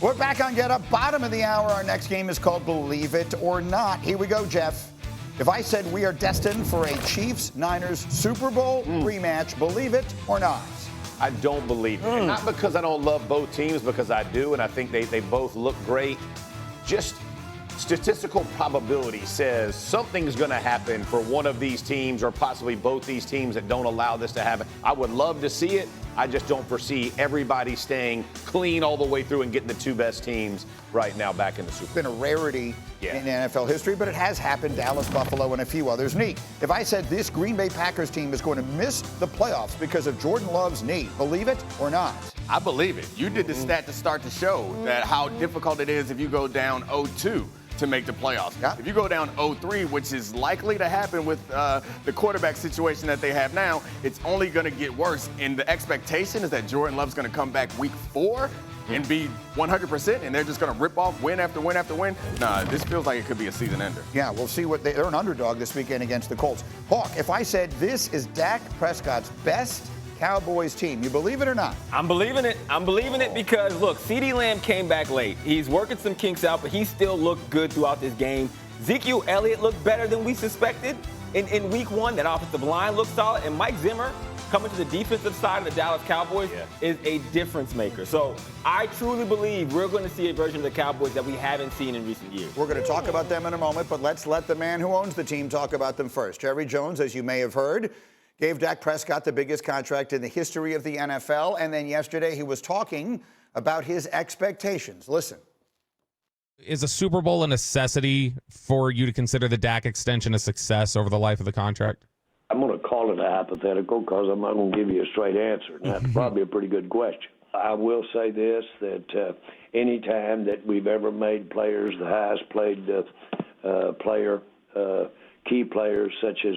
We're back on Get Up, bottom of the hour. Our next game is called Believe It or Not. Here we go, Jeff. If I said we are destined for a Chiefs-Niners Super Bowl rematch, believe it or not? I don't believe it. And not because I don't love both teams, because I do, and I think they both look great. Just statistical probability says something's going to happen for one of these teams or possibly both these teams that don't allow this to happen. I would love to see it. I just don't foresee everybody staying clean all the way through and getting the two best teams right now back in the Super Bowl. It's been a rarity in NFL history, but it has happened. Dallas, Buffalo, and a few others. Neat. If I said this Green Bay Packers team is going to miss the playoffs because of Jordan Love's knee, believe it or not? I believe it. You did the stat to start the show that how difficult it is if you go down 0-2 to make the playoffs. Yeah. If you go down 0-3, which is likely to happen with the quarterback situation that they have now, it's only going to get worse. And the expectation is that Jordan Love's going to come back week 4 and be 100%, and they're just going to rip off win after win after win. Nah, this feels like it could be a season ender. Yeah, we'll see what they're an underdog this weekend against the Colts. Hawk, if I said this is Dak Prescott's best Cowboys team, you believe it or not? I'm believing it. I'm believing it because, look, CeeDee Lamb came back late. He's working some kinks out, but he still looked good throughout this game. Ezekiel Elliott looked better than we suspected in week 1. That offensive line looked solid. And Mike Zimmer, coming to the defensive side of the Dallas Cowboys, is a difference maker. So I truly believe we're going to see a version of the Cowboys that we haven't seen in recent years. We're going to talk about them in a moment, but let's let the man who owns the team talk about them first. Jerry Jones, as you may have heard, gave Dak Prescott the biggest contract in the history of the NFL, and then yesterday he was talking about his expectations. Listen. Is a Super Bowl a necessity for you to consider the Dak extension a success over the life of the contract? I'm going to call it a hypothetical because I'm not going to give you a straight answer, and that's probably a pretty good question. I will say this, that any time that we've ever made players the highest paid player, key players such as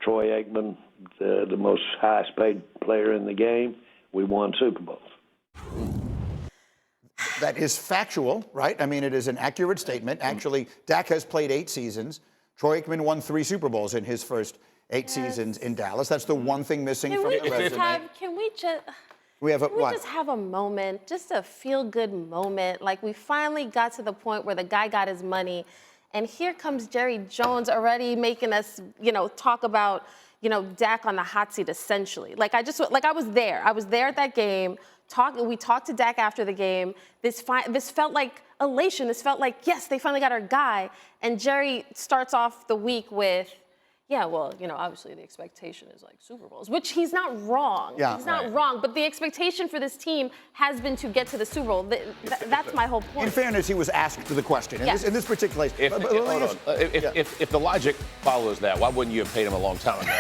Troy Aikman, the most highest paid player in the game, we won Super Bowls. That is factual, right? I mean, it is an accurate statement. Actually, Dak has played 8 seasons. Troy Aikman won 3 Super Bowls in his first 8 seasons in Dallas. That's the one thing missing from the resume. Can we just What? have a moment, just a feel-good moment? Like, we finally got to the point where the guy got his money, and here comes Jerry Jones already making us, talk about, Dak on the hot seat, essentially. Like, I was there. I was there at that game. We talked to Dak after the game. This felt like elation. This felt like, yes, they finally got our guy. And Jerry starts off the week with, yeah, well, obviously the expectation is like Super Bowls, which he's not wrong. Yeah, he's not wrong. But the expectation for this team has been to get to the Super Bowl. That's my whole point. In fairness, he was asked the question. In this particular case. If the logic follows that, why wouldn't you have paid him a long time ago?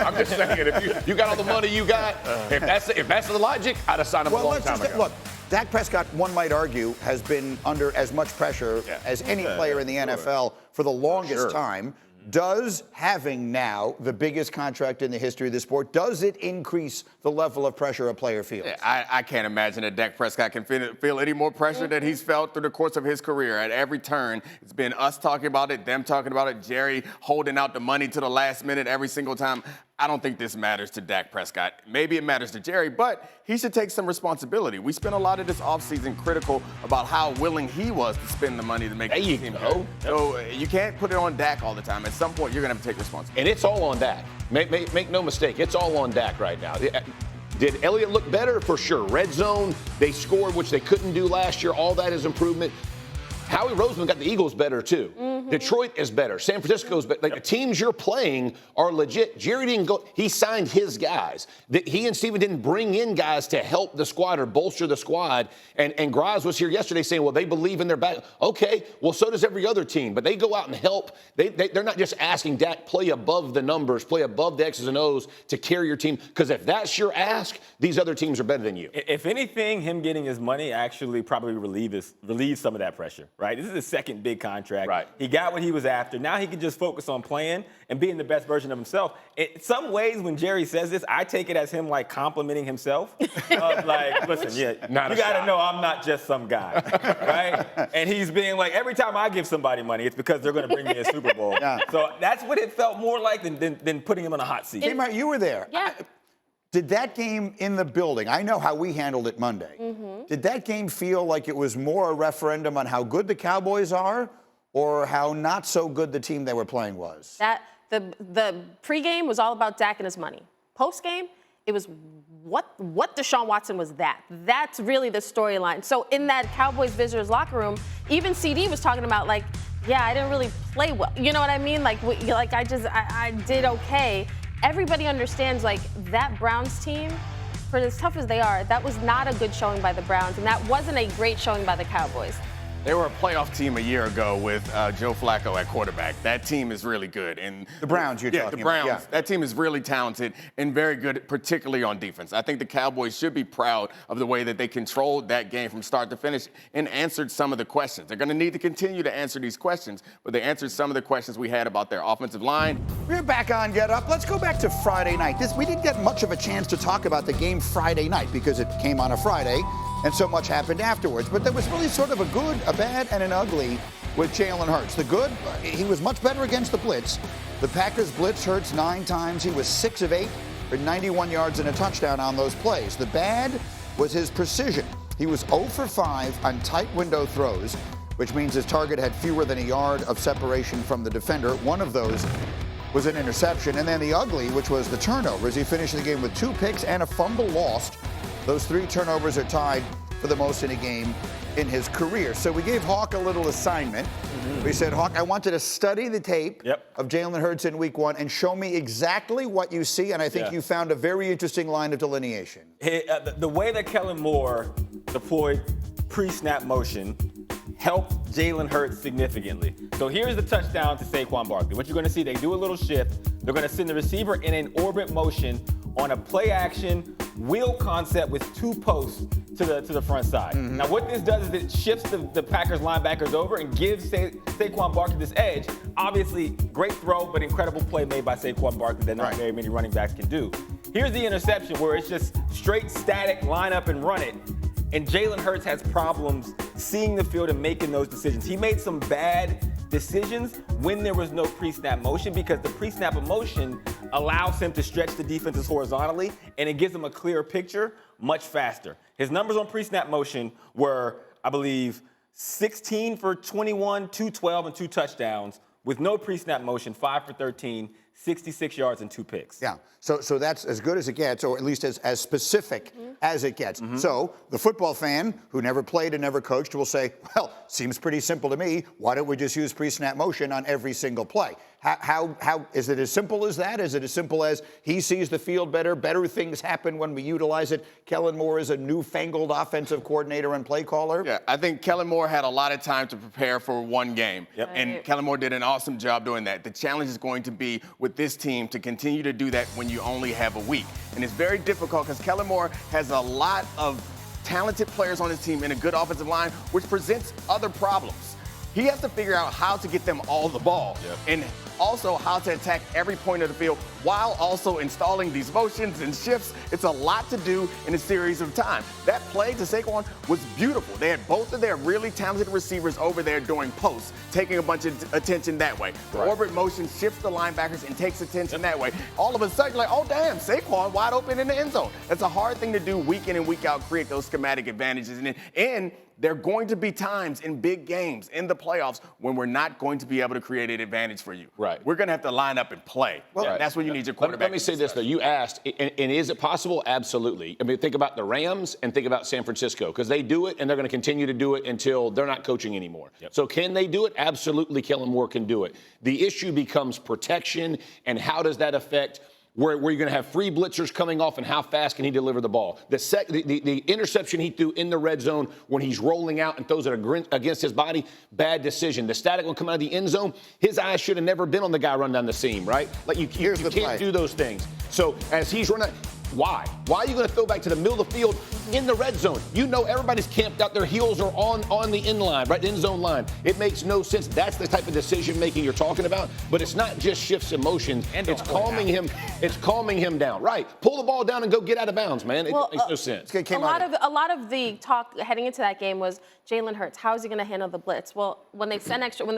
I'm just saying, if you got all the money you got, if that's the logic, I'd have signed him a long time ago. Look, Dak Prescott, one might argue, has been under as much pressure as any player in the NFL for the longest time. Does having now the biggest contract in the history of the sport, does it increase the level of pressure a player feels? I can't imagine that Dak Prescott can feel any more pressure than he's felt through the course of his career. At every turn, it's been us talking about it, them talking about it, Jerry holding out the money to the last minute every single time. I don't think this matters to Dak Prescott. Maybe it matters to Jerry, but he should take some responsibility. We spent a lot of this offseason critical about how willing he was to spend the money to make the team good. So you can't put it on Dak all the time. At some point, you're going to have to take responsibility. And it's all on Dak. Make no mistake, it's all on Dak right now. Did Elliott look better? For sure. Red zone, they scored, which they couldn't do last year. All that is improvement. Howie Roseman got the Eagles better, too. Detroit is better. San Francisco's better. Like, the teams you're playing are legit. Jerry didn't go. He signed his guys. He and Steven didn't bring in guys to help the squad or bolster the squad. And Grimes was here yesterday saying, well, they believe in their back. Okay, well, so does every other team. But they go out and help. They're not just asking Dak, play above the numbers, play above the X's and O's to carry your team. Because if that's your ask, these other teams are better than you. If anything, him getting his money actually probably relieves some of that pressure, right? This is his second big contract. Right. He got what he was after. Now he can just focus on playing and being the best version of himself. In some ways, when Jerry says this, I take it as him like complimenting himself. Listen, you got to know I'm not just some guy, right? And he's being like, every time I give somebody money, it's because they're going to bring me a Super Bowl. So that's what it felt more like than putting him on a hot seat. Kmart, you were there. Yeah. Did that game in the building, I know how we handled it Monday. Did that game feel like it was more a referendum on how good the Cowboys are or how not so good the team they were playing was? That the pregame was all about Dak and his money. Postgame, it was what Deshaun Watson was that. That's really the storyline. So in that Cowboys visitors locker room, even CD was talking about like, yeah, I didn't really play well. You know what I mean? Like I did okay. Everybody understands like that Browns team, for as tough as they are, that was not a good showing by the Browns, and that wasn't a great showing by the Cowboys. They were a playoff team a year ago with Joe Flacco at quarterback. That team is really good. And The Browns you're talking about. Yeah, the Browns. Yeah. That team is really talented and very good, particularly on defense. I think the Cowboys should be proud of the way that they controlled that game from start to finish and answered some of the questions. They're going to need to continue to answer these questions, but they answered some of the questions we had about their offensive line. We're back on Get Up. Let's go back to Friday night. We didn't get much of a chance to talk about the game Friday night because it came on a Friday and so much happened afterwards. But there was really sort of a good, a bad, and an ugly with Jalen Hurts. The good, he was much better against the blitz. The Packers blitzed Hurts 9 times. He was 6 of 8 for 91 yards and a touchdown on those plays. The bad was his precision. He was 0 for 5 on tight window throws, which means his target had fewer than a yard of separation from the defender. One of those was an interception. And then the ugly, which was the turnovers. He finished the game with 2 picks and a fumble lost. Those 3 turnovers are tied for the most in a game in his career. So we gave Hawk a little assignment. We said, Hawk, I want you to study the tape of Jalen Hurts in week 1 and show me exactly what you see. And I think you found a very interesting line of delineation. The way that Kellen Moore deployed pre-snap motion helped Jalen Hurts significantly. So here's the touchdown to Saquon Barkley. What you're going to see, they do a little shift. They're going to send the receiver in an orbit motion on a play action wheel concept with 2 posts to the front side. Now what this does is it shifts the Packers linebackers over and gives Saquon Barkley this edge. Obviously, great throw, but incredible play made by Saquon Barkley that not very many running backs can do. Here's the interception where it's just straight static, line up and run it. And Jalen Hurts has problems seeing the field and making those decisions. He made some bad decisions when there was no pre-snap motion because the pre-snap motion allows him to stretch the defenses horizontally and it gives him a clearer picture much faster. His numbers on pre-snap motion were, I believe, 16 for 21, 212, and 2 touchdowns. With no pre-snap motion, 5 for 13, 66 yards and 2 picks. Yeah, so that's as good as it gets, or at least as specific as it gets. So the football fan who never played and never coached will say, well, seems pretty simple to me. Why don't we just use pre-snap motion on every single play? How is it as simple as that? Is it as simple as he sees the field better things happen when we utilize it? Kellen Moore is a newfangled offensive coordinator and play caller? Yeah, I think Kellen Moore had a lot of time to prepare for one game. And Kellen Moore did an awesome job doing that. The challenge is going to be with this team to continue to do that when you only have a week. And it's very difficult because Kellen Moore has a lot of talented players on his team and a good offensive line, which presents other problems. He has to figure out how to get them all the ball and also how to attack every point of the field while also installing these motions and shifts. It's a lot to do in a series of time. That play to Saquon was beautiful. They had both of their really talented receivers over there doing posts, taking a bunch of attention that way. The orbit motion shifts the linebackers and takes attention that way. All of a sudden, you're like, oh, damn, Saquon wide open in the end zone. That's a hard thing to do week in and week out, create those schematic advantages. And there are going to be times in big games, in the playoffs, when we're not going to be able to create an advantage for you. We're going to have to line up and play. Well, that's when you need your quarterback. Let me say this, though. You asked, and is it possible? Absolutely. I mean, think about the Rams and think about San Francisco, because they do it, and they're going to continue to do it until they're not coaching anymore. So can they do it? Absolutely, Kellen Moore can do it. The issue becomes protection, and how does that affect where you're going to have free blitzers coming off and how fast can he deliver the ball. The interception he threw in the red zone when he's rolling out and throws it against his body, bad decision. The static will come out of the end zone. His eyes should have never been on the guy running down the seam, right? Like you can't do those things. So as he's running, why? Why are you going to throw back to the middle of the field in the red zone? You know everybody's camped out. Their heels are on the end line, right, the end zone line. It makes no sense. That's the type of decision making you're talking about. But it's not just shifts emotions. It's calming him. It's calming him down. Right. Pull the ball down and go get out of bounds, man. It makes no sense. A lot of the talk heading into that game was Jalen Hurts. How is he going to handle the blitz? Well, when the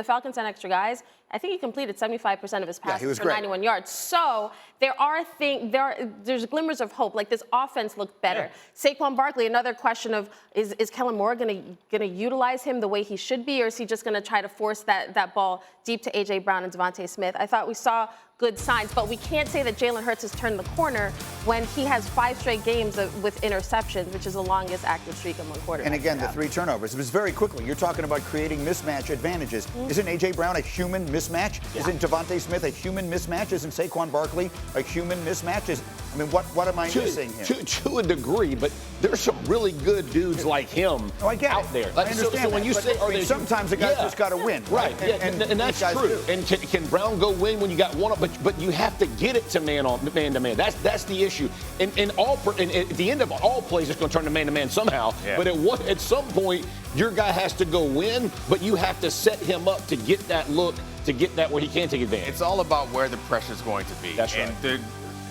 Falcons sent extra guys, I think he completed 75% of his passes for 91 yards. So there's glimmers of hope. Like, this offense looked better. Yeah. Saquon Barkley, another question of is Kellen Moore going to utilize him the way he should be, or is he just going to try to force that ball deep to A.J. Brown and Devontae Smith? I thought we saw good signs, but we can't say that Jalen Hurts has turned the corner when he has 5 straight games with interceptions, which is the longest active streak among quarterbacks. And again, the 3 turnovers. It was very quickly. You're talking about creating mismatch advantages. Mm-hmm. Isn't A.J. Brown a human mismatch? Yeah. Isn't Devontae Smith a human mismatch? Isn't Saquon Barkley a human mismatch? What am I missing here? To a degree, but there's some really good dudes like him out there. I understand so when you say, sometimes a guy's just got to win. Right. And that's true. And can Brown go win when you got one up? But you have to get it to man to man. That's the issue. And at the end of all plays, it's going to turn to man to man somehow. Yeah. But at some point, your guy has to go win. But you have to set him up to get that look, to get that where he can take advantage. It's all about where the pressure's going to be. That's right. And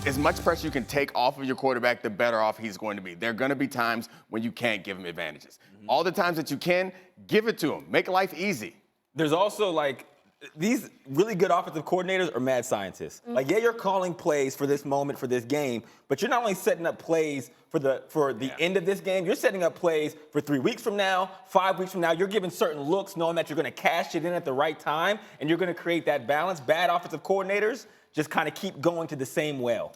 as much pressure you can take off of your quarterback, the better off he's going to be. There are going to be times when you can't give him advantages. Mm-hmm. All the times that you can, give it to him. Make life easy. There's also, these really good offensive coordinators are mad scientists. Mm-hmm. You're calling plays for this moment, for this game, but you're not only setting up plays for the end of this game, you're setting up plays for 3 weeks from now, 5 weeks from now. You're giving certain looks, knowing that you're going to cash it in at the right time, and you're going to create that balance. Bad offensive coordinators just kind of keep going to the same well.